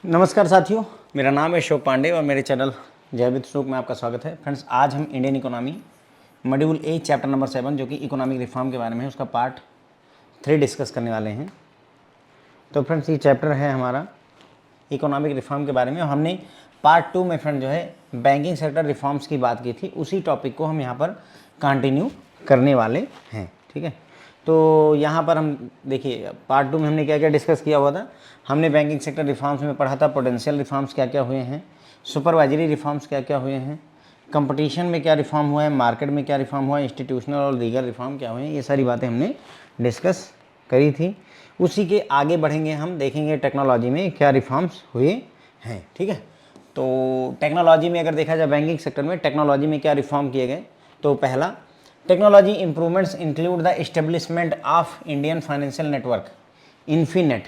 नमस्कार साथियों, मेरा नाम है अशोक पांडे और मेरे चैनल जय विद अशोक में आपका स्वागत है। फ्रेंड्स, आज हम Indian economy module A chapter number 7 जो कि इकोनॉमिक रिफॉर्म के बारे में है उसका पार्ट 3 डिस्कस करने वाले हैं। तो फ्रेंड्स, ये चैप्टर है हमारा इकोनॉमिक रिफॉर्म के बारे में। हमने पार्ट 2 में फ्रेंड जो है बैंकिंग सेक्टर रिफॉर्म्स की बात की थी, उसी टॉपिक को हम यहाँ पर कंटिन्यू करने वाले हैं। ठीक है, तो यहाँ पर हम देखिए पार्ट 2 में हमने क्या क्या डिस्कस किया हुआ था। हमने बैंकिंग सेक्टर रिफॉर्म्स में पढ़ा था पोटेंशियल रिफॉर्म्स क्या क्या हुए हैं, सुपरवाइजरी रिफॉर्म्स क्या क्या हुए हैं, कंपटीशन में क्या रिफॉर्म हुआ है, मार्केट में क्या रिफॉर्म हुआ है, इंस्टीट्यूशनल और लीगल रिफॉर्म क्या हुए हैं, ये सारी बातें हमने डिस्कस करी थी। उसी के आगे बढ़ेंगे, हम देखेंगे टेक्नोलॉजी में क्या रिफॉर्म्स हुए हैं। ठीक है, तो टेक्नोलॉजी में अगर देखा जाए बैंकिंग सेक्टर में टेक्नोलॉजी में क्या रिफॉर्म किए गए, तो पहला technology improvements include the establishment of Indian financial network INFINET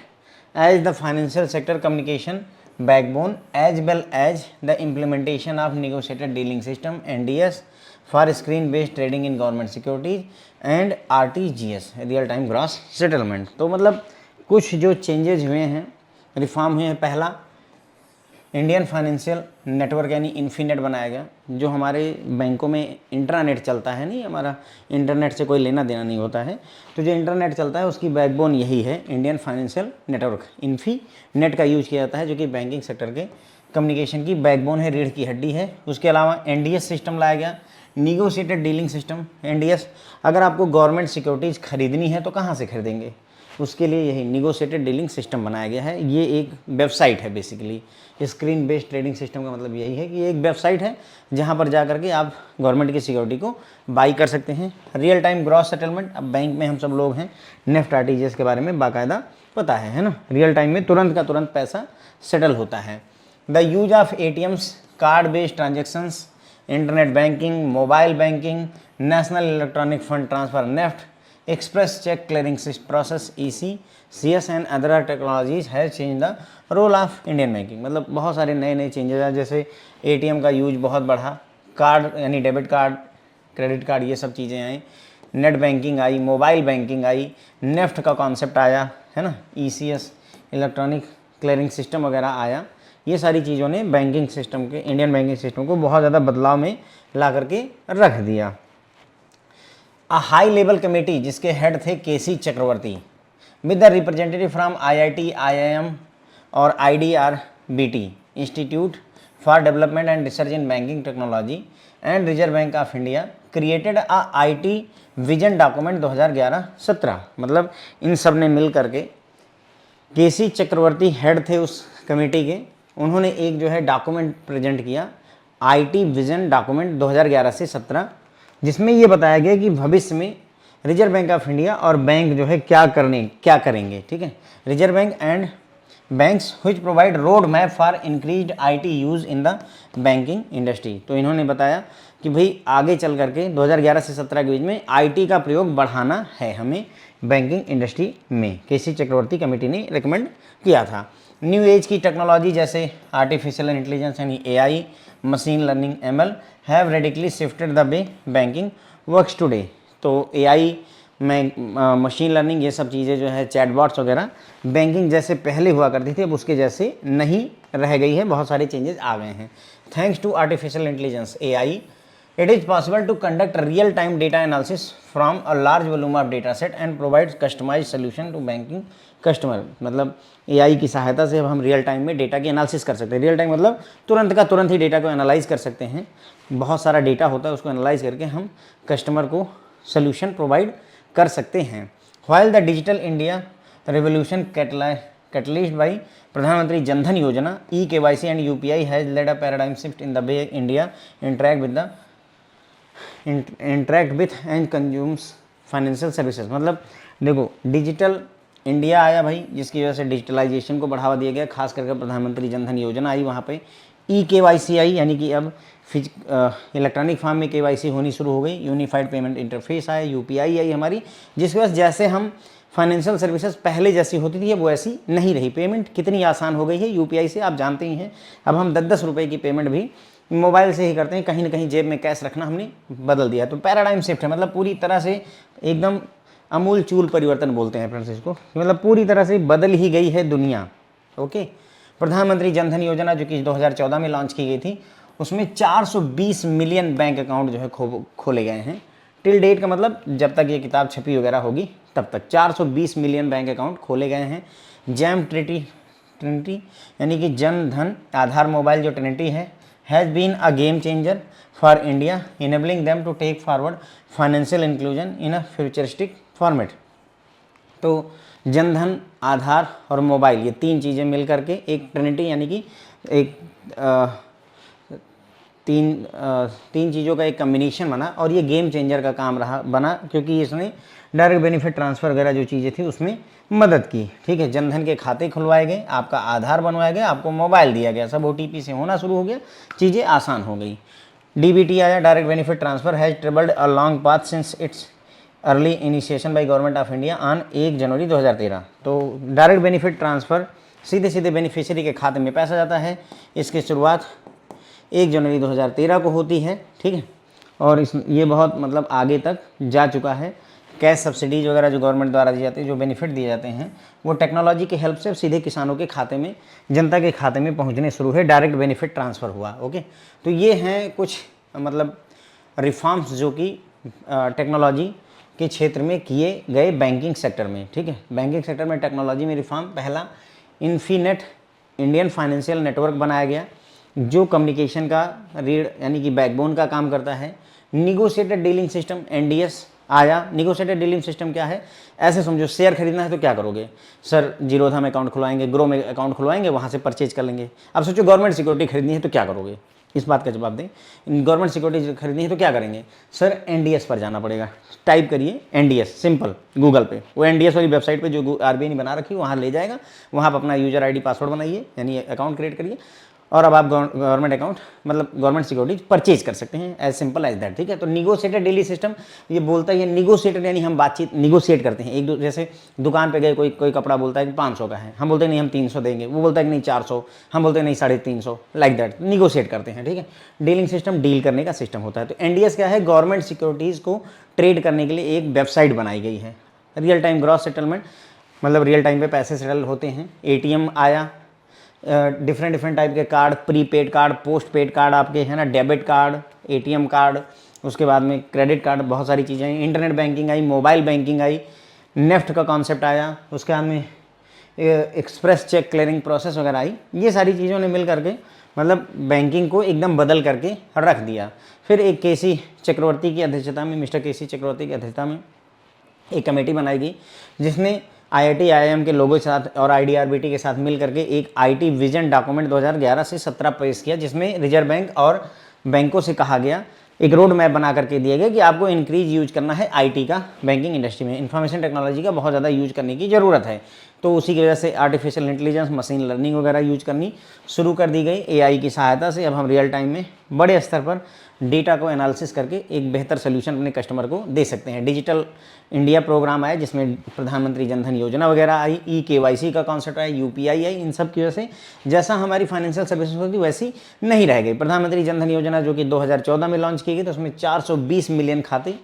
as the financial sector communication backbone as well as the implementation of negotiated dealing system NDS for screen based trading in government securities and RTGS real time gross settlement। तो मतलब कुछ जो changes हुए हैं, reform हुए हैं। पहला, Indian financial network यानी इन्फीनेट बनाया गया, जो हमारे बैंकों में इंट्रानेट चलता है, नहीं हमारा इंटरनेट से कोई लेना देना नहीं होता है, तो जो इंटरनेट चलता है उसकी बैकबोन यही है इंडियन फाइनेंशियल नेटवर्क इन्फीनेट का यूज किया जाता है, जो कि बैंकिंग सेक्टर के कम्युनिकेशन की बैकबोन है, रीढ़ की हड्डी है। उसके अलावा एनडीएस सिस्टम लाया गया, निगोशिएटेड डीलिंग सिस्टम। एनडीएस, अगर आपको गवर्नमेंट सिक्योरिटीज़ खरीदनी है तो कहाँ से खरीदेंगे, उसके लिए यही निगोशिएटेड डीलिंग सिस्टम बनाया गया है। ये एक वेबसाइट है basically. Screen based trading system का मतलब यही है कि ये एक वेबसाइट है जहां पर जा करके आप गवर्नमेंट की सिक्योरिटी को बाई कर सकते हैं। रियल टाइम ग्रॉस सेटलमेंट, अब बैंक में हम सब लोग हैं, नेफ्ट आरटीजीएस के बारे में बाकायदा पता है ना। रियल टाइम में तुरंत का तुरंत पैसा सेटल होता है। The use of ATMs, card based transactions, internet banking, mobile banking, national electronic fund transfer NEFT, express cheque clearing process ECCS and other technologies है change the role of Indian banking. मतलब बहुत सारे नए नए changes हैं, जैसे ATM का use बहुत बढ़ा, कार्ड यानी डेबिट कार्ड, क्रेडिट कार्ड, ये सब चीज़ें आई, नेट बैंकिंग आई, मोबाइल बैंकिंग आई, नेफ्ट का कॉन्सेप्ट आया है ना, ECS इलेक्ट्रॉनिक क्लियरिंग सिस्टम वगैरह आया। ये सारी चीज़ों ने बैंकिंग सिस्टम के, इंडियन बैंकिंग सिस्टम को बहुत ज़्यादा बदलाव में ला करके रख दिया। हाई लेवल कमेटी जिसके हेड थे KC Chakravarti, with the representative from IIT, IIM और IDRBT institute for development and research in banking technology and Reserve Bank of India, created IT vision document 2011-17। मतलब इन सब ने मिल करके, KC चक्रवर्ती हेड थे उस committee के, उन्होंने एक जो है डॉक्यूमेंट प्रेजेंट किया, IT विजन डॉक्यूमेंट 2011 से 17, जिसमें ये बताया गया कि भविष्य में रिजर्व बैंक ऑफ इंडिया और बैंक जो है क्या करेंगे। ठीक है, reserve bank and banks which provide road map for increased IT use in the banking industry. तो इन्होंने बताया कि भाई आगे चल करके 2011 से 17 के बीच में IT का प्रयोग बढ़ाना है हमें बैंकिंग इंडस्ट्री में। KC चक्रवर्ती कमेटी ने रिकमेंड किया था। न्यू एज की टेक्नोलॉजी जैसे आर्टिफिशियल इंटेलिजेंस यानी AI, machine learning ML have radically shifted the way banking works today. तो AI में मशीन लर्निंग, ये सब चीज़ें जो है चैटबॉट्स वगैरह बैंकिंग जैसे पहले हुआ करती थी अब उसके जैसे नहीं रह गई है, बहुत सारे चेंजेस आ गए हैं। Thanks to artificial intelligence AI, it is possible to conduct real time data analysis from a large volume of data set and provide customized solution to banking customer। मतलब AI की सहायता से अब हम रियल टाइम में data की analysis कर सकते हैं। रियल टाइम मतलब तुरंत का तुरंत ही डेटा को एनालाइज कर सकते हैं। बहुत सारा डेटा होता है, उसको एनालाइज करके हम कस्टमर को सोल्यूशन प्रोवाइड कर सकते हैं। While the digital India revolution catalyst by प्रधानमंत्री जनधन योजना eKYC and UPI has lead a paradigm shift in the way India interact with and consumes financial services. मतलब देखो, डिजिटल इंडिया आया भाई, जिसकी वजह से डिजिटलाइजेशन को बढ़ावा दिया गया, खास करके प्रधानमंत्री जनधन योजना आई, वहाँ पे eKYC आई, यानी कि अब इलेक्ट्रॉनिक फॉर्म में KYC होनी शुरू हो गई, यूनिफाइड पेमेंट इंटरफेस आया, UPI आई हमारी, जिसकी वजह से जैसे हम फाइनेंशियल सर्विसेज पहले जैसी होती थी वो ऐसी नहीं रही। पेमेंट कितनी आसान हो गई है UPI से, आप जानते ही हैं। अब हम 10-10 रुपये की पेमेंट भी मोबाइल से ही करते हैं, कहीं ना कहीं जेब में कैश रखना हमने बदल दिया। तो पैराडाइम शिफ्ट है, मतलब पूरी तरह से एकदम अमूल चूल परिवर्तन बोलते हैं फ्रेंड्स इसको, मतलब पूरी तरह से बदल ही गई है दुनिया। ओके, प्रधानमंत्री जनधन योजना जो कि 2014 में लॉन्च की गई थी, उसमें 420 मिलियन बैंक अकाउंट जो है खोले गए हैं। टिल डेट का मतलब जब तक ये किताब छपी वगैरह होगी तब तक 420 मिलियन बैंक अकाउंट खोले गए हैं। जैम ट्रिनिटी यानी कि जन धन आधार मोबाइल जो ट्रिनिटी है, has been a game changer for India, enabling them to take forward financial inclusion in a futuristic format. तो जनधन, आधार और मोबाइल, ये तीन चीज़ें मिल करके एक ट्रिनिटी यानी कि एक तीन चीज़ों का एक कम्बिनेशन बना और ये गेम चेंजर का काम बना, क्योंकि इसने डायरेक्ट बेनिफिट ट्रांसफ़र वगैरह जो चीज़ें थी उसमें मदद की। ठीक है, जनधन के खाते खुलवाए गए, आपका आधार बनवाया गया, आपको मोबाइल दिया गया, सब OTP से होना शुरू हो गया, चीज़ें आसान हो गई। DBT आया, direct benefit transfer has travelled a long path since it's early initiation by government of India on 1 जनवरी 2013। तो डायरेक्ट बेनिफिट ट्रांसफ़र, सीधे सीधे बेनिफिशियरी के खाते में पैसा जाता है। इसकी शुरुआत 1 जनवरी 2013 को होती है। ठीक है, और ये बहुत मतलब आगे तक जा चुका है। कैश सब्सिडीज़ वगैरह जो गवर्नमेंट द्वारा दी जाती है, जो बेनिफिट दिए जाते हैं, वो टेक्नोलॉजी की हेल्प से सीधे किसानों के खाते में, जनता के खाते में पहुंचने शुरू है। डायरेक्ट बेनिफिट ट्रांसफ़र हुआ। ओके, तो ये हैं कुछ मतलब रिफॉर्म्स जो कि टेक्नोलॉजी के क्षेत्र में किए गए बैंकिंग सेक्टर में। ठीक है, बैंकिंग सेक्टर में टेक्नोलॉजी में रिफॉर्म, पहला इन्फीनेट इंडियन फाइनेंशियल नेटवर्क बनाया गया जो कम्युनिकेशन का रीढ़ यानी कि बैकबोन का काम करता है। निगोशिएटेड डीलिंग सिस्टम NDS आया। निगोशिएटेड डीलिंग सिस्टम क्या है? ऐसे समझो, शेयर खरीदना है तो क्या करोगे सर? जीरोधा में अकाउंट खुलवाएंगे, ग्रो में अकाउंट खुलवाएंगे, वहाँ से परचेज कर लेंगे। अब सोचो गवर्नमेंट सिक्योरिटी खरीदनी है तो क्या करोगे? इस बात का जवाब दें। गवर्नमेंट सिक्योरिटी खरीदनी है तो क्या करेंगे सर? NDS पर जाना पड़ेगा। टाइप करिए NDS सिंपल गूगल पे, वो NDS वाली वेबसाइट पे जो RBI ने बना रखी है वहाँ ले जाएगा। वहाँ आप अपना यूजर ID पासवर्ड बनाइए, यानी अकाउंट क्रिएट करिए, और अब आप गवर्नमेंट अकाउंट मतलब गवर्नमेंट सिक्योरिटी परचेज कर सकते हैं। As simple as that. ठीक है, तो निगोशिएटेड डेली सिस्टम ये बोलता है, ये निगोशिएटेड यानी हम बातचीत निगोशिएट करते हैं एक दूसरे। जैसे दुकान पे गए, कोई कपड़ा बोलता है कि 500 का है, हम बोलते हैं नहीं हम 300 देंगे, वो बोलता है कि नहीं 400, हम बोलते हैं नहीं 350, लाइक दैट निगोशिएट करते हैं। ठीक है, डीलिंग सिस्टम डील करने का सिस्टम होता है। तो NDS क्या है? गवर्नमेंट सिक्योरिटीज़ को ट्रेड करने के लिए एक वेबसाइट बनाई गई है। रियल टाइम ग्रॉस सेटलमेंट मतलब रियल टाइम पे पैसे सेटल होते हैं। ATM आया, डिफरेंट टाइप के card, prepaid card, post paid card आपके है ना, डेबिट कार्ड, ATM कार्ड, उसके बाद में क्रेडिट कार्ड, बहुत सारी चीज़ें आई। इंटरनेट बैंकिंग आई, मोबाइल बैंकिंग आई, नेफ्ट का कॉन्सेप्ट आया, उसके बाद में एक्सप्रेस चेक क्लियरिंग प्रोसेस वगैरह आई। ये सारी चीज़ों ने मिल करके मतलब बैंकिंग को एकदम बदल करके रख दिया। फिर एक KC चक्रवर्ती की अध्यक्षता में, मिस्टर KC चक्रवर्ती की अध्यक्षता में एक कमेटी बनाई गई जिसने IIT IIM के लोगों के साथ और IDRBT के साथ मिल करके एक IT विजन डॉक्यूमेंट 2011 से 17 पेश किया, जिसमें रिजर्व बैंक और बैंकों से कहा गया, एक रोड मैप बना करके दिया गया कि आपको इंक्रीज यूज करना है IT का बैंकिंग इंडस्ट्री में, इंफॉर्मेशन टेक्नोलॉजी का बहुत ज़्यादा यूज करने की ज़रूरत है। तो उसी की वजह से आर्टिफिशियल इंटेलिजेंस, मशीन लर्निंग वगैरह यूज करनी शुरू कर दी गई। AI की सहायता से अब हम रियल टाइम में बड़े स्तर पर डेटा को एनालिसिस करके एक बेहतर सोल्यूशन अपने कस्टमर को दे सकते हैं। डिजिटल इंडिया प्रोग्राम आया जिसमें प्रधानमंत्री जनधन योजना वगैरह आई, eKYC का कॉन्सेप्ट आया, UPI आई। इन सब की वजह से जैसा हमारी फाइनेंशियल सर्विसेज होती वैसी नहीं रह गई। प्रधानमंत्री जनधन योजना जो कि 2014 में लॉन्च की गई, तो उसमें 420 मिलियन खाते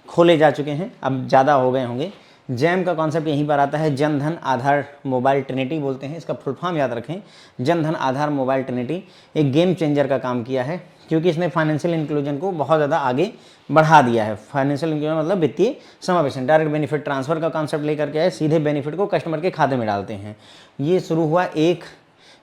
खोले जा चुके हैं, अब ज़्यादा हो गए होंगे। जैम का कॉन्सेप्ट यहीं पर आता है, जनधन आधार मोबाइल ट्रिनिटी बोलते हैं, इसका फुल फॉर्म याद रखें, जनधन आधार मोबाइल ट्रिनिटी। एक गेम चेंजर का काम किया है क्योंकि इसने फाइनेंशियल इंक्लूजन को बहुत ज़्यादा आगे बढ़ा दिया है। फाइनेंशियल इंक्लूजन मतलब वित्तीय समावेशन, डायरेक्ट बेनिफिट ट्रांसफ़र का कॉन्सेप्ट लेकर के आए, सीधे बेनिफिट को कस्टमर के खाते में डालते हैं। ये शुरू हुआ 1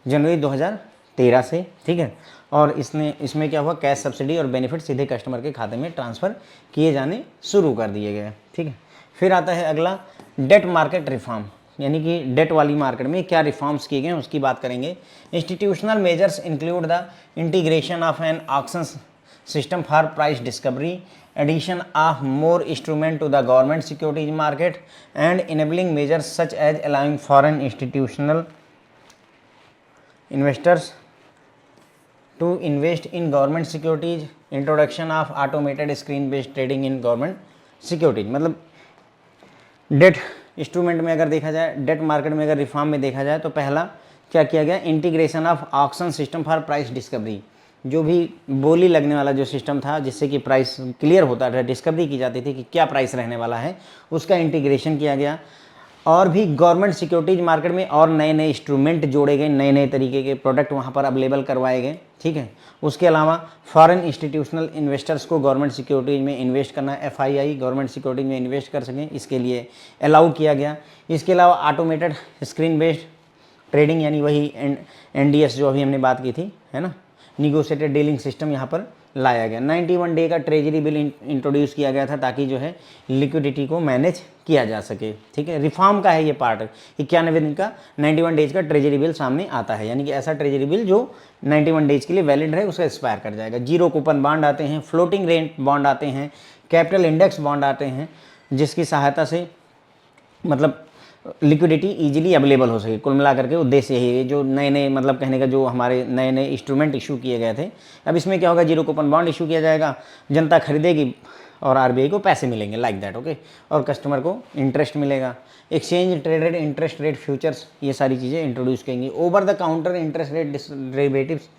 जनवरी 2013 से। ठीक है, और इसमें क्या हुआ, कैश सब्सिडी और बेनिफिट सीधे कस्टमर के खाते में ट्रांसफ़र किए जाने शुरू कर दिए गए। ठीक है, फिर आता है अगला डेट मार्केट रिफॉर्म, यानी कि डेट वाली मार्केट में क्या रिफॉर्म्स किए गए हैं उसकी बात करेंगे। Institutional measures include the integration of an auction system for price discovery, addition of more instrument to the government securities market and enabling measures such as allowing foreign institutional investors to invest in government securities, introduction of automated screen based trading in government securities. मतलब debt instrument में अगर देखा जाए, debt market में अगर reform में देखा जाए, तो पहला क्या किया गया, integration of auction system for price discovery. जो भी बोली लगने वाला जो सिस्टम था जिससे कि प्राइस क्लियर होता था, डिस्कवरी की जाती थी कि क्या प्राइस रहने वाला है, उसका इंटीग्रेशन किया गया। और भी गवर्नमेंट सिक्योरिटीज मार्केट में और नए नए इंस्ट्रूमेंट जोड़े गए, नए नए तरीके के प्रोडक्ट वहाँ पर अवेलेबल करवाए गए, ठीक है। उसके अलावा फॉरेन इंस्टीट्यूशनल इन्वेस्टर्स को गवर्नमेंट सिक्योरिटीज में इन्वेस्ट करना, एफआईआई गवर्नमेंट सिक्योरिटीज में इन्वेस्ट कर सकें, इसके लिए अलाउ किया गया। इसके अलावा ऑटोमेटेड स्क्रीन बेस्ड ट्रेडिंग, यानी वही एनडीएस जो अभी हमने बात की थी, है ना, निगोशिएटेड डीलिंग सिस्टम यहाँ पर लाया गया। 91 डे का ट्रेजरी बिल इंट्रोड्यूस किया गया था ताकि जो है लिक्विडिटी को मैनेज किया जा सके, ठीक है। रिफॉर्म का है ये पार्ट, 91 दिन का 91 डेज का ट्रेजरी बिल सामने आता है, यानी कि ऐसा ट्रेजरी बिल जो 91 डेज के लिए वैलिड है, उसका एक्सपायर कर जाएगा। जीरो कूपन बॉन्ड आते हैं, फ्लोटिंग रेट बॉन्ड आते हैं, कैपिटल इंडेक्स बॉन्ड आते हैं, जिसकी सहायता से मतलब लिक्विडिटी इजीली अवेलेबल हो सके। कुल मिलाकर के उद्देश्य यही है, जो नए नए मतलब कहने का जो हमारे नए नए इंस्ट्रूमेंट इशू किए गए थे। अब इसमें क्या होगा, जीरो कूपन बॉन्ड इशू किया जाएगा, जनता खरीदेगी और आरबीआई को पैसे मिलेंगे, लाइक दैट, ओके, और कस्टमर को इंटरेस्ट मिलेगा। Exchange traded interest rate futures, ये सारी चीज़ें इंट्रोड्यूस करेंगी। Over the counter interest rate derivatives,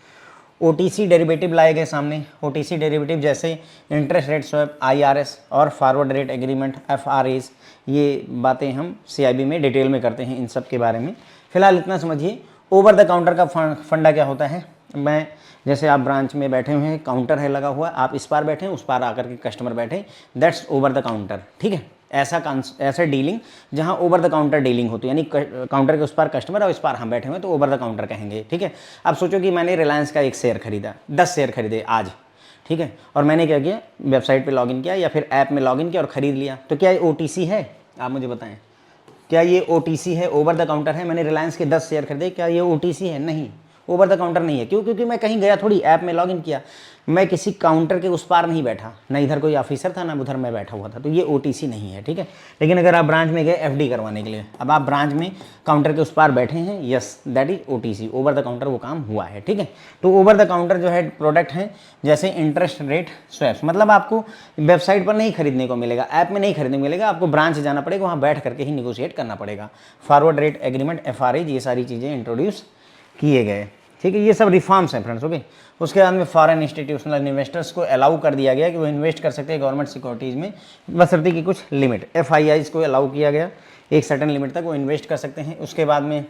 OTC derivative लाए गए सामने। ओटीसी डेरिवेटिव जैसे इंटरेस्ट रेट स्वैप, आईआरएस और फॉरवर्ड रेट एग्रीमेंट, एफआरएस, ये बातें हम सीआईबी में डिटेल में करते हैं इन सब के बारे में। फिलहाल इतना समझिए। ओवर द काउंटर का फंडा क्या होता है, मैं जैसे आप ब्रांच में बैठे हुए हैं, काउंटर है लगा हुआ, आप इस पार बैठे हैं, उस पार आकर के कस्टमर बैठे, दैट्स ओवर द काउंटर, ठीक है। ऐसा डीलिंग जहां ओवर द काउंटर डीलिंग होती है, यानी काउंटर के उस पार कस्टमर और इस पार हम बैठे हुए, तो ओवर द काउंटर कहेंगे, ठीक है। अब सोचो कि मैंने रिलायंस का एक शेयर खरीदा, 10 शेयर खरीदे आज, ठीक है, और मैंने क्या किया, वेबसाइट पे लॉगिन किया या फिर ऐप में लॉगिन किया और ख़रीद लिया, तो क्या ये ओटीसी है? आप मुझे बताएं, क्या ये ओटीसी है, ओवर द काउंटर है? मैंने रिलायंस के 10 शेयर खरीदे, क्या ये ओटीसी है? नहीं, ओवर द काउंटर नहीं है। क्यों? क्योंकि मैं कहीं गया थोड़ी, ऐप में लॉगिन किया, मैं किसी काउंटर के उस पार नहीं बैठा, ना इधर कोई ऑफिसर था ना उधर मैं बैठा हुआ था, तो ये ओटीसी नहीं है, ठीक है। लेकिन अगर आप ब्रांच में गए एफडी करवाने के लिए, अब आप ब्रांच में काउंटर के उस पार बैठे हैं, yes that is OTC, over the counter वो काम हुआ है, ठीक है। तो ओवर द काउंटर जो है प्रोडक्ट हैं जैसे इंटरेस्ट रेट स्वैप्स, मतलब आपको वेबसाइट पर नहीं खरीदने को मिलेगा, ऐप में नहीं खरीदने को मिलेगा, आपको ब्रांच जाना पड़ेगा, वहाँ बैठ करके ही निगोशिएट करना पड़ेगा। फॉरवर्ड रेट एग्रीमेंट, एफआरएज, ये सारी चीज़ें इंट्रोड्यूस किए गए, ठीक है। ये सब रिफॉर्म्स हैं फ्रेंड्स, ओके। उसके बाद में फॉरेन इंस्टीट्यूशनल इन्वेस्टर्स को अलाउ कर दिया गया कि वो इन्वेस्ट कर सकते हैं गवर्नमेंट सिक्योरिटीज़ में, बशर्ते की कुछ लिमिट, एफआईआईज को अलाउ किया गया, एक सर्टेन लिमिट तक वो इन्वेस्ट कर सकते हैं। उसके बाद में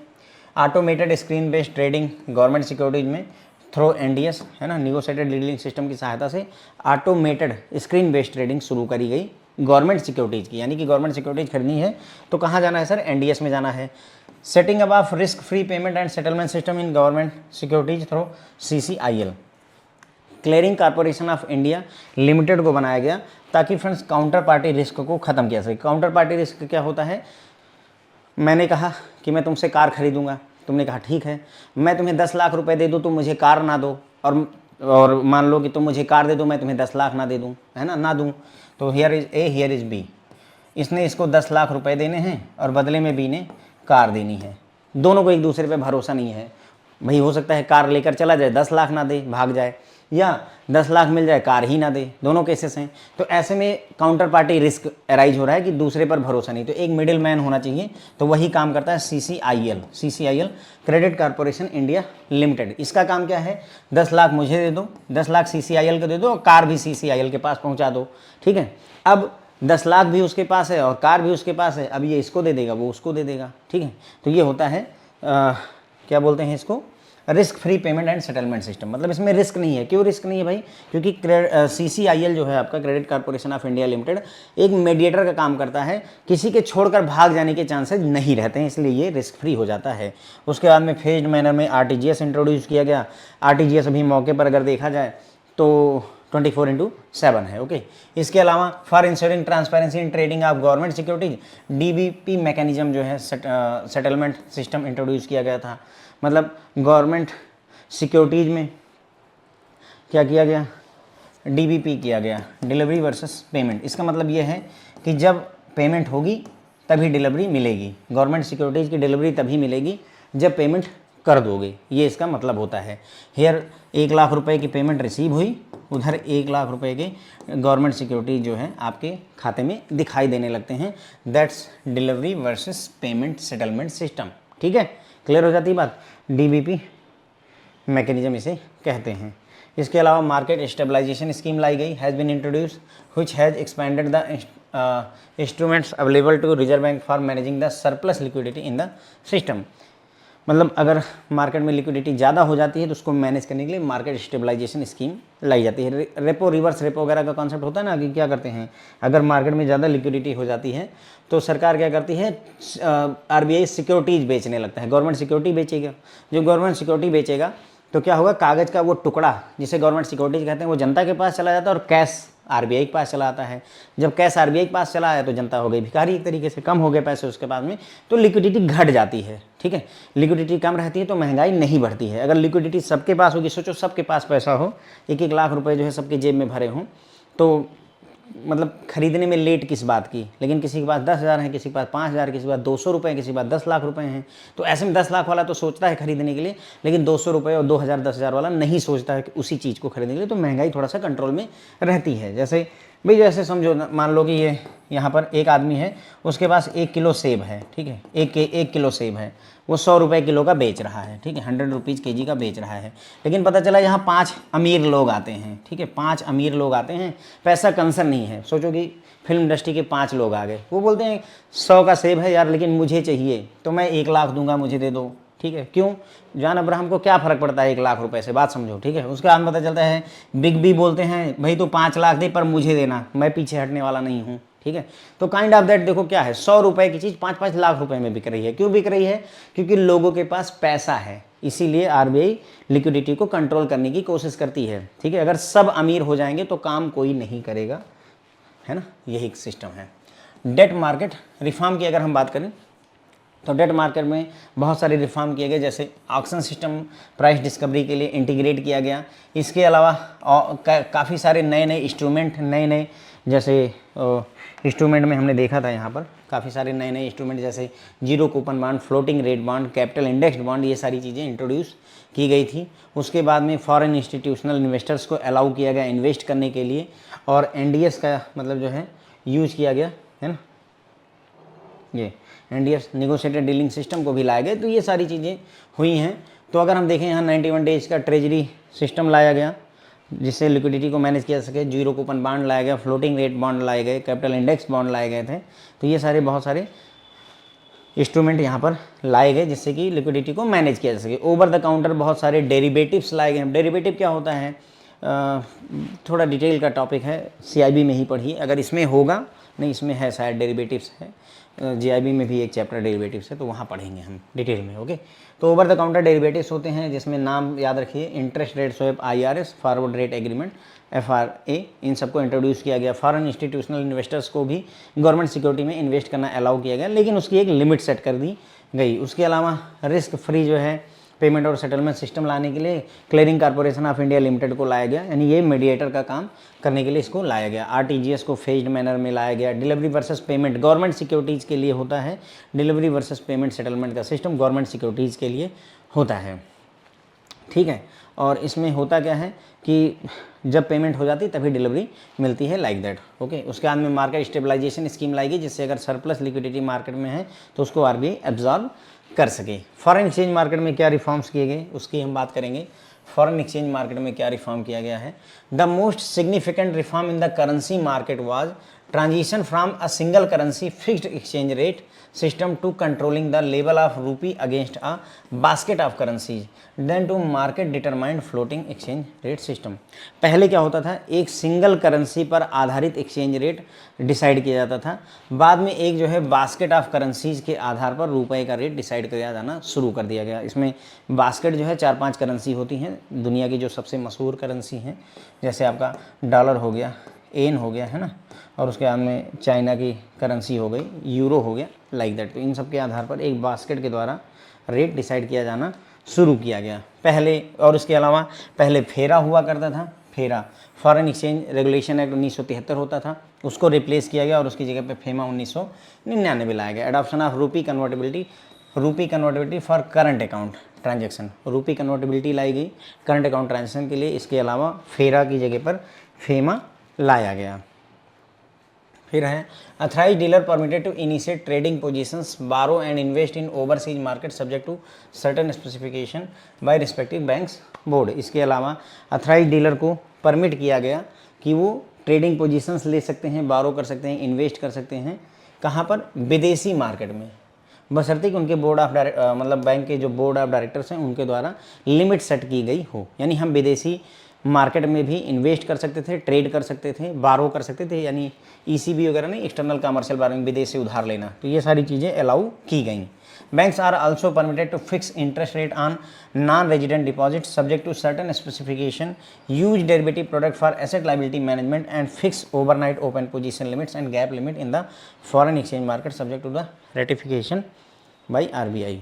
automated screen based trading government securities में थ्रो एनडीएस, है ना, निगोशिएटेड डीलिंग सिस्टम की सहायता से ऑटोमेटेड स्क्रीन बेस्ड ट्रेडिंग शुरू करी गई गवर्नमेंट सिक्योरिटीज़ की, यानी कि गवर्नमेंट सिक्योरिटीज़ खरीदनी है तो कहाँ जाना है सर? एनडीएस में जाना है। Setting up of risk free payment and settlement system in government securities through CCIL, clearing corporation of India limited को बनाया गया ताकि फ्रेंड्स काउंटर पार्टी रिस्क को ख़त्म किया सके। काउंटर पार्टी रिस्क क्या होता है? मैंने कहा कि मैं तुमसे कार खरीदूंगा, तुमने कहा ठीक है, मैं तुम्हें 10 लाख रुपए दे दूँ, तुम मुझे कार ना दो, और मान लो कि तुम मुझे कार दे दो, मैं तुम्हें 10 लाख ना दे दूँ, है ना, ना दूँ, तो here is A, here is B. इसने इसको 10 लाख रुपए देने हैं और बदले में बी ने कार देनी है। दोनों को एक दूसरे पे भरोसा नहीं है भाई, हो सकता है कार लेकर चला जाए, 10 लाख ना दे, भाग जाए, या 10 लाख मिल जाए, कार ही ना दे, दोनों केसेस हैं। तो ऐसे में काउंटर पार्टी रिस्क अराइज हो रहा है कि दूसरे पर भरोसा नहीं, तो एक मिडिल मैन होना चाहिए, तो वही काम करता है सीसीआईएल, सीसीआईएल क्रेडिट कॉर्पोरेशन इंडिया लिमिटेड। इसका काम क्या है? 10 लाख मुझे दे दो, 10 लाख सीसीआईएल को दे दो और कार भी सीसीआईएल के पास पहुंचा दो, ठीक है। अब 10 लाख भी उसके पास है और कार भी उसके पास है, अब ये इसको दे देगा, वो उसको दे देगा, ठीक है। तो ये होता है क्या बोलते हैं इसको? Risk free payment and settlement system. मतलब इसमें रिस्क नहीं है। क्यों रिस्क नहीं है भाई? क्योंकि सीसीआईएल जो है आपका, credit corporation of India limited, एक मीडिएटर का काम करता है, किसी के छोड़कर भाग जाने के चांसेस नहीं रहते हैं, इसलिए ये रिस्क फ्री हो जाता है। उसके बाद में फेज्ड मैनर में आरटीजीएस इंट्रोड्यूस किया गया। आरटीजीएस अभी मौके पर अगर देखा जाए तो 24/7 है, ओके। इसके अलावा for ensuring transparency in trading of government securities, DBP mechanism जो है सेटलमेंट सिस्टम इंट्रोड्यूस किया गया था। मतलब गवर्नमेंट सिक्योरिटीज में क्या किया गया? डीबीपी किया गया, डिलीवरी वर्सेस पेमेंट। इसका मतलब ये है कि जब पेमेंट होगी तभी डिलीवरी मिलेगी। गवर्नमेंट सिक्योरिटीज़ की डिलीवरी तभी मिलेगी जब पेमेंट कर दोगे, ये इसका मतलब होता है। हेयर 1 लाख रुपए की पेमेंट रिसीव हुई, उधर 1 लाख रुपए के गवर्नमेंट सिक्योरिटी जो है आपके खाते में दिखाई देने लगते हैं। That's delivery versus payment settlement system, ठीक है। क्लियर हो जाती है बात? डीबीपी मैकेनिज्म इसे कहते हैं। इसके अलावा मार्केट स्टेबलाइजेशन स्कीम लाई गई, has been introduce which has expanded the instruments available to Reserve Bank for managing the surplus liquidity in the system. मतलब अगर मार्केट में लिक्विडिटी ज़्यादा हो जाती है तो उसको मैनेज करने के लिए मार्केट स्टेबलाइजेशन स्कीम लाई जाती है। रेपो, रिवर्स रेपो वगैरह का कॉन्सेप्ट होता है ना कि क्या करते हैं, अगर मार्केट में ज़्यादा लिक्विडिटी हो जाती है तो सरकार क्या करती है, आरबीआई सिक्योरिटीज़ बेचने लगता है, गवर्नमेंट सिक्योरिटी बेचेगा। जो गवर्नमेंट सिक्योरिटी बेचेगा तो क्या होगा, कागज़ का वो टुकड़ा जिसे गवर्नमेंट सिक्योरिटीज कहते हैं वो जनता के पास चला जाता है और कैश आरबीआई के पास चला आता है। जब कैश आरबीआई के पास चला आया तो जनता हो गई भिखारी, एक तरीके से कम हो गए पैसे उसके पास में, तो लिक्विडिटी घट जाती है। ठीक है, लिक्विडिटी कम रहती है तो महंगाई नहीं बढ़ती है। अगर लिक्विडिटी सबके पास होगी, सोचो सबके पास पैसा हो, 1-1 लाख रुपए जो है सबके जेब में भरे हों, तो मतलब खरीदने में लेट किस बात की, लेकिन किसी के पास 10,000 है, किसी के पास 5,000, किसी के पास 200 रुपये, किसी के पास 10 लाख रुपए हैं, तो ऐसे में 10 लाख वाला तो सोचता है खरीदने के लिए, लेकिन 200 रुपये और 2,000 10,000 वाला नहीं सोचता है कि उसी चीज़ को खरीदने के लिए। तो महंगाई थोड़ा सा कंट्रोल में रहती है। जैसे भाई जैसे समझो, मान लो कि ये यहाँ पर एक आदमी है, उसके पास 1 किलो सेब है, ठीक है, एक किलो सेब है, वो 100 रुपये किलो का बेच रहा है, ठीक है, 100 रुपीज़ केजी का बेच रहा है। लेकिन पता चला यहाँ 5 अमीर लोग आते हैं, ठीक है, 5 अमीर लोग आते हैं, पैसा कंसर्न नहीं है। सोचो कि फिल्म इंडस्ट्री के 5 लोग आ गए, वो बोलते हैं 100 का सेब है यार, लेकिन मुझे चाहिए, तो मैं 1 लाख दूंगा, मुझे दे दो। ठीक है, क्यों, जॉन अब्राहम को क्या फ़र्क पड़ता है 1 लाख रुपए से, बात समझो। ठीक है, उसके बाद पता चलता है बिग बी बोलते हैं भाई तो 5 लाख दे पर मुझे देना, मैं पीछे हटने वाला नहीं हूँ। ठीक है, तो काइंड ऑफ दैट देखो क्या है, 100 रुपए की चीज़ 5-5 लाख रुपए में बिक रही है। क्यों बिक रही है, क्योंकि लोगों के पास पैसा है, इसीलिए आरबीआई लिक्विडिटी को कंट्रोल करने की कोशिश करती है। ठीक है, अगर सब अमीर हो जाएंगे तो काम कोई नहीं करेगा, है ना, यही एक सिस्टम है। डेट मार्केट रिफॉर्म की अगर हम बात करें तो डेट मार्केट में बहुत सारे रिफॉर्म किए गए, जैसे ऑक्शन सिस्टम प्राइस डिस्कवरी के लिए इंटीग्रेट किया गया। इसके अलावा काफ़ी सारे नए नए इंस्ट्रूमेंट, नए जैसे इंस्ट्रूमेंट में हमने देखा था यहाँ पर काफ़ी सारे नए इंस्ट्रूमेंट, जैसे zero coupon bond, floating rate bond, capital indexed bond, ये सारी चीज़ें इंट्रोड्यूस की गई थी। उसके बाद में फॉरेन इंस्टीट्यूशनल इन्वेस्टर्स को अलाउ किया गया इन्वेस्ट करने के लिए, और एनडीएस का मतलब जो है यूज़ किया गया, है ना, ये एनडीएस नेगोशिएटेड डीलिंग सिस्टम को भी लाया गया। तो ये सारी चीज़ें हुई हैं। तो अगर हम देखें यहाँ 91 डेज का ट्रेजरी सिस्टम लाया गया जिससे लिक्विडिटी को मैनेज किया जा सके, जीरो कूपन बॉन्ड लाया गया, फ्लोटिंग रेट बॉन्ड लाए गए, कैपिटल इंडेक्स बॉन्ड लाए गए थे। तो ये सारे बहुत सारे इंस्ट्रूमेंट यहाँ पर लाए गए जिससे कि लिक्विडिटी को मैनेज किया जा सके। ओवर द काउंटर बहुत सारे डेरिवेटिव्स लाए गए हैं। डेरिवेटिव क्या होता है, थोड़ा डिटेल का टॉपिक है, सीआईबी में ही पढ़िए, अगर इसमें होगा नहीं, इसमें है शायद डेरिवेटिव्स है, जीआईबी में भी एक चैप्टर डेरिवेटिव्स है, तो वहाँ पढ़ेंगे हम डिटेल में। ओके, तो ओवर द काउंटर डेरिवेटिव्स होते हैं जिसमें नाम याद रखिए, interest rate swap, IRS, forward rate agreement, FRA, इन सबको इंट्रोड्यूस किया गया। फॉरेन इंस्टीट्यूशनल इन्वेस्टर्स को भी गवर्नमेंट सिक्योरिटी में इन्वेस्ट करना अलाउ किया गया, लेकिन उसकी एक लिमिट सेट कर दी गई। उसके अलावा रिस्क फ्री जो है पेमेंट और सेटलमेंट सिस्टम लाने के लिए clearing corporation of India limited को लाया गया, यानी ये मीडिएटर का काम करने के लिए इसको लाया गया। आरटीजीएस को फेज्ड मैनर में लाया गया। Delivery versus payment government securities के लिए होता है, डिलीवरी वर्सेस पेमेंट सेटलमेंट का सिस्टम गवर्नमेंट सिक्योरिटीज़ के लिए होता है। ठीक है, और इसमें होता क्या है कि जब पेमेंट हो जाती है तभी डिलीवरी मिलती है, लाइक दैट। ओके, उसके बाद में मार्केट स्टेबलाइजेशन स्कीम लाएगी जिससे अगर सरप्लस लिक्विडिटी मार्केट में है तो उसको आरबीआई एब्जॉर्ब कर सके। फॉरेन एक्सचेंज मार्केट में क्या रिफॉर्म्स किए गए उसकी हम बात करेंगे। फॉरेन एक्सचेंज मार्केट में क्या रिफॉर्म किया गया है। The most significant reform in the currency market was transition from a single currency fixed exchange rate system to controlling the level of rupee against a basket of currencies then to market determined floating exchange rate system. पहले क्या होता था, एक single currency पर आधारित exchange rate decide किया जाता था, बाद में एक जो है बास्केट ऑफ करेंसीज के आधार पर रुपए का रेट डिसाइड किया जाना शुरू कर दिया गया। इसमें बास्केट जो है 4-5 करेंसी होती हैं, दुनिया की जो सबसे मशहूर करेंसी हैं, जैसे आपका डॉलर हो गया, एन हो गया, है ना, और उसके बाद में चाइना की करेंसी हो गई, यूरो हो गया, लाइक दैट। तो इन सब के आधार पर एक बास्केट के द्वारा रेट डिसाइड किया जाना शुरू किया गया पहले। और उसके अलावा पहले फेरा हुआ करता था, फेरा फॉरेन एक्सचेंज रेगुलेशन एक्ट 1973 होता था, उसको रिप्लेस किया गया और उसकी जगह पे फेमा 1999 लाया गया। एडॉप्शन ऑफ रूपी convertibility for current account transaction, रूपी कन्वर्टेबिलिटी लाई गई करंट अकाउंट ट्रांजैक्शन के लिए। इसके अलावा फेरा की जगह पर फेमा लाया गया। फिर है authorise dealer permitted to initiate trading positions, borrow and invest in overseas market subject to certain specification by respective banks board. इसके अलावा अथराइज डीलर को परमिट किया गया कि वो ट्रेडिंग पोजीशंस ले सकते हैं, बारो कर सकते हैं, इन्वेस्ट कर सकते हैं, कहाँ पर, विदेशी मार्केट में, बशर्ते कि उनके बोर्ड ऑफ मतलब बैंक के जो बोर्ड ऑफ डायरेक्टर्स हैं उनके द्वारा लिमिट सेट की गई हो। यानी हम विदेशी मार्केट में भी इन्वेस्ट कर सकते थे, ट्रेड कर सकते थे, बारो कर सकते थे, यानी ईसीबी वगैरह नहीं, एक्सटर्नल कमर्शियल बारोइंग, विदेश से उधार लेना, तो ये सारी चीज़ें अलाउ की गई। Banks are also permitted to fix interest rate on non resident deposit subject to certain specification, use derivative product for asset liability management and fix overnight open position limits and gap limit in the foreign exchange market subject to the ratification by RBI.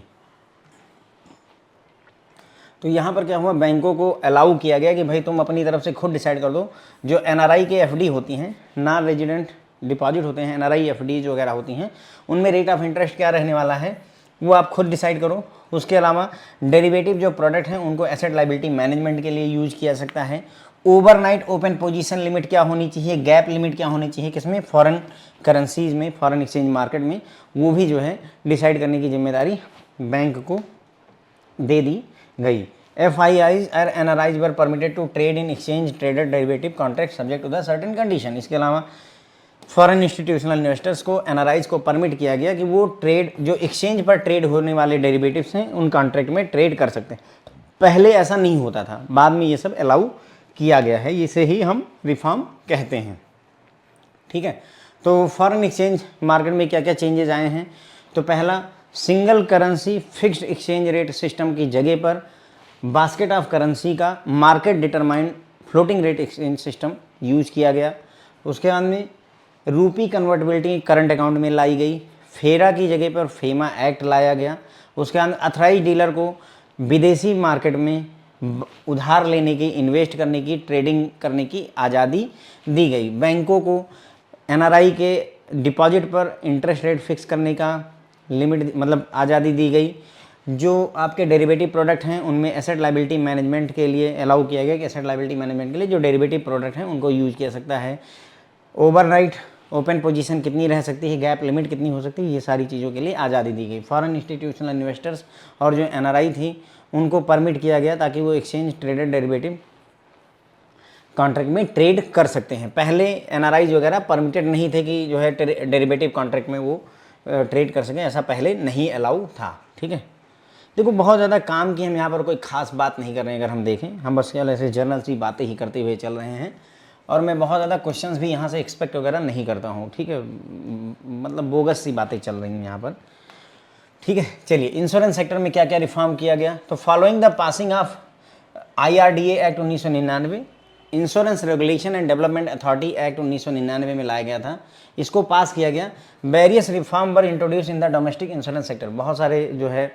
तो यहाँ पर क्या हुआ, बैंकों को allow किया गया कि भाई तुम अपनी तरफ से खुद डिसाइड कर दो, जो एनआरआई के एफडी होती हैं, नॉन रेजिडेंट डिपॉजिट होते हैं, एनआरआई एफडी जो वगैरह होती हैं, उनमें रेट ऑफ इंटरेस्ट क्या रहने वाला है वो आप खुद डिसाइड करो। उसके अलावा डेरिवेटिव जो प्रोडक्ट हैं उनको एसेट लाइबिलिटी मैनेजमेंट के लिए यूज किया जा सकता है। ओवरनाइट ओपन पोजीशन लिमिट क्या होनी चाहिए, गैप लिमिट क्या होनी चाहिए, किसमें, फॉरेन करेंसीज में, फॉरेन एक्सचेंज मार्केट में, वो भी जो है डिसाइड करने की जिम्मेदारी बैंक को दे दी गई। FIIs और NRIs were permitted to trade in exchange traded derivative contract subject to the certain condition. इसके अलावा फॉरेन इंस्टीट्यूशनल इन्वेस्टर्स को, NRIs को परमिट किया गया कि वो ट्रेड, जो एक्सचेंज पर ट्रेड होने वाले डेरिवेटिव्स हैं उन कॉन्ट्रैक्ट में ट्रेड कर सकते हैं। पहले ऐसा नहीं होता था, बाद में ये सब अलाउ किया गया है, इसे ही हम रिफॉर्म कहते हैं। ठीक है, तो फॉरेन एक्सचेंज मार्केट में क्या क्या चेंजेस आए हैं, तो पहला, single currency fixed exchange rate system की जगह पर बास्केट ऑफ करेंसी का market determined floating rate exchange system use किया गया। उसके बाद में रूपी कन्वर्टेबिलिटी करंट अकाउंट में लाई गई, फेरा की जगह पर फेमा एक्ट लाया गया। उसके बाद अथराइज डीलर को विदेशी मार्केट में उधार लेने की, इन्वेस्ट करने की, ट्रेडिंग करने की आज़ादी दी गई। बैंकों को एनआरआई के डिपॉजिट पर इंटरेस्ट रेट फिक्स करने का लिमिट, मतलब आज़ादी दी गई। जो आपके डेरिवेटिव प्रोडक्ट हैं उनमें एसेट लाइबिलिटी मैनेजमेंट के लिए अलाउ किया गया कि एसेट लाइबिलिटी मैनेजमेंट के लिए जो डेरिवेटिव प्रोडक्ट हैं उनको यूज किया सकता है। ओवरनाइट ओपन पोजीशन कितनी रह सकती है, गैप लिमिट कितनी हो सकती है, ये सारी चीज़ों के लिए आज़ादी दी गई। फॉरेन इंस्टीट्यूशनल इन्वेस्टर्स और जो एनआरआई थी उनको परमिट किया गया ताकि वो एक्सचेंज ट्रेडेड डेरिवेटिव कॉन्ट्रैक्ट में ट्रेड कर सकते हैं। पहले एनआरआई वगैरह परमिटेड नहीं थे कि जो है डेरिवेटिव कॉन्ट्रैक्ट में वो ट्रेड कर सकें, ऐसा पहले नहीं अलाउ था। ठीक है, देखो बहुत ज़्यादा काम की हम यहाँ पर कोई खास बात नहीं कर रहे हैं, अगर हम देखें, हम बस केवल ऐसे जनरल सी बातें ही करते हुए चल रहे हैं, और मैं बहुत ज़्यादा क्वेश्चंस भी यहाँ से एक्सपेक्ट वगैरह नहीं करता हूँ। ठीक है, मतलब बोगस सी बातें चल रही हैं यहाँ पर। ठीक है, चलिए, इंश्योरेंस सेक्टर में क्या क्या रिफॉर्म किया गया, तो following the passing of IRDA act 1999, insurance regulation and development authority act 1999 में लाया गया था, इसको पास किया गया। Various reform were introduce in the domestic insurance sector, बहुत सारे जो है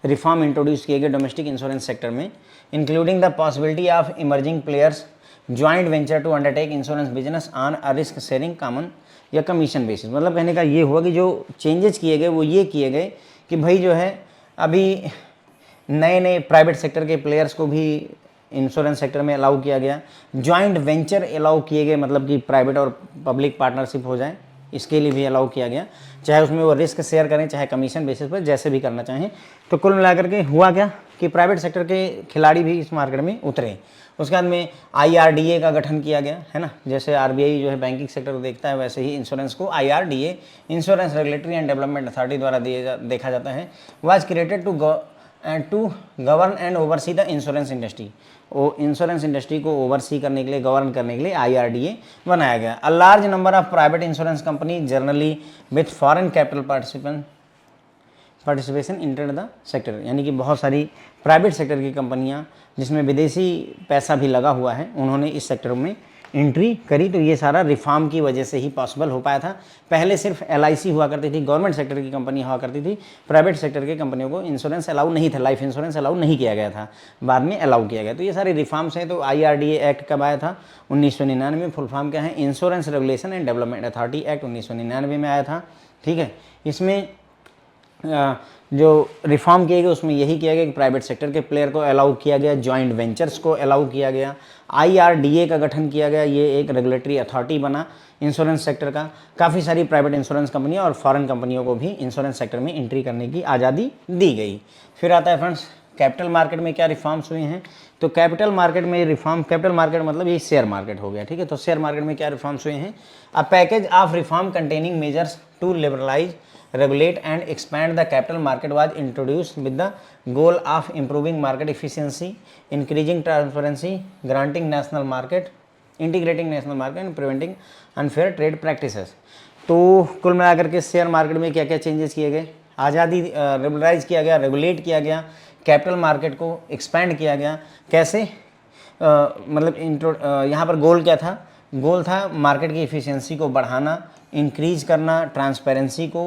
रिफॉर्म इंट्रोड्यूस किए गए डोमेस्टिक इंश्योरेंस सेक्टर में, including the possibility of emerging players joint venture to undertake insurance business on a risk sharing common या commission basis. मतलब कहने का ये हुआ कि जो चेंजेस किए गए वो ये किए गए कि भाई जो है अभी नए नए प्राइवेट सेक्टर के प्लेयर्स को भी इंश्योरेंस सेक्टर में अलाउ किया गया। ज्वाइंट वेंचर अलाउ किए गए, मतलब कि प्राइवेट और पब्लिक पार्टनरशिप हो जाए, इसके लिए भी अलाउ किया गया, चाहे उसमें वो रिस्क शेयर करें चाहे कमीशन बेसिस पर, जैसे भी करना चाहें। तो कुल मिलाकर के हुआ क्या कि प्राइवेट सेक्टर के खिलाड़ी भी इस मार्केट में उतरे। उसके बाद में IRDA का गठन किया गया है ना, जैसे RBI जो है बैंकिंग सेक्टर को देखता है, वैसे ही इंश्योरेंस को IRDA, insurance regulatory and development authority द्वारा देखा जाता है। Was created to govern and oversee the insurance industry, वो इंश्योरेंस इंडस्ट्री को ओवरसी करने के लिए, गवर्न करने के लिए IRDA बनाया गया। A large number of private insurance company generally with foreign capital participation enter the sector, यानी कि बहुत सारी प्राइवेट सेक्टर की कंपनियां जिसमें विदेशी पैसा भी लगा हुआ है, उन्होंने इस सेक्टर में एंट्री करी। तो ये सारा रिफॉर्म की वजह से ही पॉसिबल हो पाया था। पहले सिर्फ LIC हुआ करती थी, गवर्नमेंट सेक्टर की कंपनी हुआ करती थी, प्राइवेट सेक्टर की कंपनियों को इंश्योरेंस अलाउ नहीं था, लाइफ इंश्योरेंस अलाउ नहीं किया गया था, बाद में अलाउ किया गया। तो ये सारे रिफॉर्म्स हैं। तो IRDA एक्ट कब आया था, 1999 में। फुल फॉर्म क्या है, insurance regulation and development authority act 1999 में आया था। ठीक है, इसमें जो रिफॉर्म किए गए उसमें यही किया गया कि प्राइवेट सेक्टर के प्लेयर को अलाउ किया गया, जॉइंट वेंचर्स को अलाउ किया गया, IRDA का गठन किया गया, ये एक रेगुलेटरी अथॉरिटी बना इंश्योरेंस सेक्टर का। काफ़ी सारी प्राइवेट इंश्योरेंस कंपनियां और फॉरेन कंपनियों को भी इंश्योरेंस सेक्टर में एंट्री करने की आज़ादी दी गई। फिर आता है फ्रेंड्स कैपिटल मार्केट में क्या रिफॉर्म्स हुए हैं। तो कैपिटल मार्केट में रिफॉर्म, कैपिटल मार्केट मतलब ये शेयर मार्केट हो गया, ठीक है। तो शेयर मार्केट में क्या रिफॉर्म्स हुए हैं। A package of reform containing measures to liberalise, regulate and expand the capital market was introduced with the goal of improving market efficiency, increasing transparency, granting national market, integrating national market and preventing unfair trade practices। तो कुल मिलाकर के share market में क्या क्या changes किए गए, आज़ादी रेगुलराइज किया गया, रेगुलेट किया गया, कैपिटल मार्केट को एक्सपैंड किया गया। कैसे मतलब यहाँ पर गोल क्या था, गोल था मार्केट की इफ़िशियंसी को बढ़ाना, इंक्रीज करना, ट्रांसपेरेंसी को,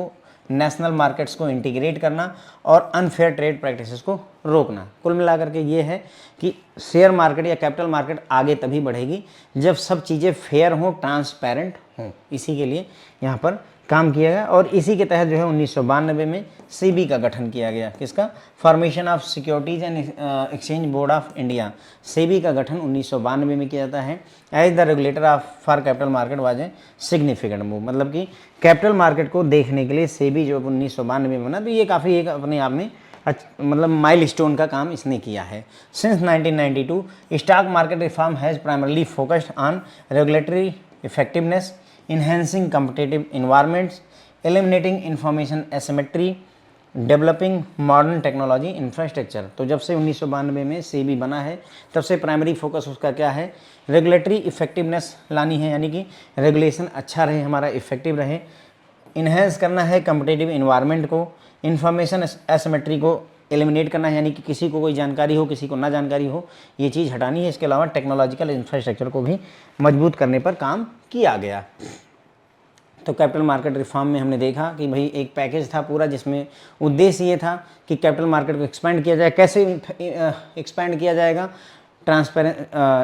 नेशनल मार्केट्स को इंटीग्रेट करना और अनफेयर ट्रेड प्रैक्टिसेस को रोकना। कुल मिलाकर के ये है कि शेयर मार्केट या कैपिटल मार्केट आगे तभी बढ़ेगी जब सब चीज़ें फेयर हों, ट्रांसपेरेंट हों। इसी के लिए यहाँ पर काम किया गया और इसी के तहत जो है 1992 में सेबी का गठन किया गया। किसका, formation of securities and exchange board of India. SEBI का गठन 1992 में किया जाता है। As the regulator of for capital market was a significant move, मतलब कि कैपिटल मार्केट को देखने के लिए सेबी जो 1992 में बना, तो ये काफ़ी एक अपने आप में मतलब माइलस्टोन का काम इसने किया है। Since 1992 stock market reform has primarily focused on regulatory effectiveness, enhancing competitive environments, eliminating information asymmetry, developing modern technology infrastructure. तो जब से 1992 में सेबी बना है तब से प्राइमरी फोकस उसका क्या है, रेगुलेटरी इफेक्टिवनेस लानी है, यानी कि रेगुलेशन अच्छा रहे, हमारा इफेक्टिव रहे, इन्हेंस करना है कम्पिटिटिव इन्वायरमेंट को, इंफॉर्मेशन एसिमेट्री को एलिमिनेट करना है, यानी कि किसी को कोई जानकारी हो किसी को ना जानकारी हो, ये चीज़ हटानी है। इसके अलावा टेक्नोलॉजिकल इंफ्रास्ट्रक्चर को भी मजबूत करने पर काम किया गया। तो कैपिटल मार्केट रिफॉर्म में हमने देखा कि भाई एक पैकेज था पूरा जिसमें उद्देश्य ये था कि कैपिटल मार्केट को एक्सपेंड किया जाए। कैसे एक्सपेंड किया जाएगा,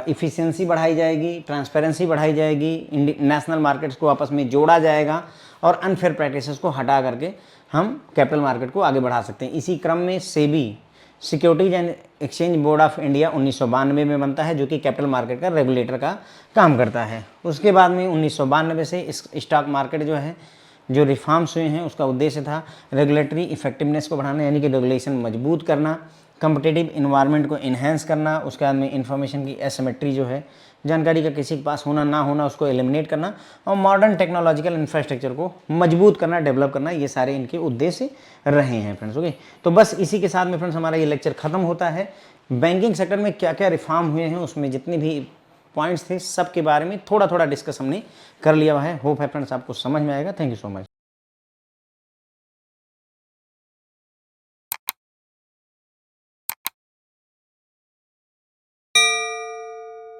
इफ़िशियंसी बढ़ाई जाएगी, ट्रांसपेरेंसी बढ़ाई जाएगी, नेशनल मार्केट्स को आपस में जोड़ा जाएगा और अनफेयर प्रैक्टिसेस को हटा करके हम कैपिटल मार्केट को आगे बढ़ा सकते हैं। इसी क्रम में SEBI securities and exchange board of India 1992 में बनता है, जो कि कैपिटल मार्केट का रेगुलेटर का काम करता है। उसके बाद में 1992 से इस स्टॉक मार्केट जो है, जो रिफॉर्म्स हुए हैं उसका उद्देश्य था रेगुलेटरी इफेक्टिवनेस को बढ़ाना, यानी कि रेगुलेशन मजबूत करना, कम्पिटिटिव इन्वायरमेंट को इन्हेंस करना, उसके बाद में इंफॉर्मेशन की एसिमेट्री जो है, जानकारी का किसी के पास होना ना होना, उसको एलिमिनेट करना और मॉडर्न टेक्नोलॉजिकल इंफ्रास्ट्रक्चर को मजबूत करना, डेवलप करना, ये सारे इनके उद्देश्य रहे हैं फ्रेंड्स। ओके, तो बस इसी के साथ में फ्रेंड्स हमारा ये लेक्चर खत्म होता है। बैंकिंग सेक्टर में क्या क्या रिफॉर्म हुए हैं उसमें जितने भी पॉइंट्स थे सब के बारे में थोड़ा थोड़ा डिस्कस हमने कर लिया हुआ है। होप है फ्रेंड्स आपको समझ में आएगा। Thank you so much.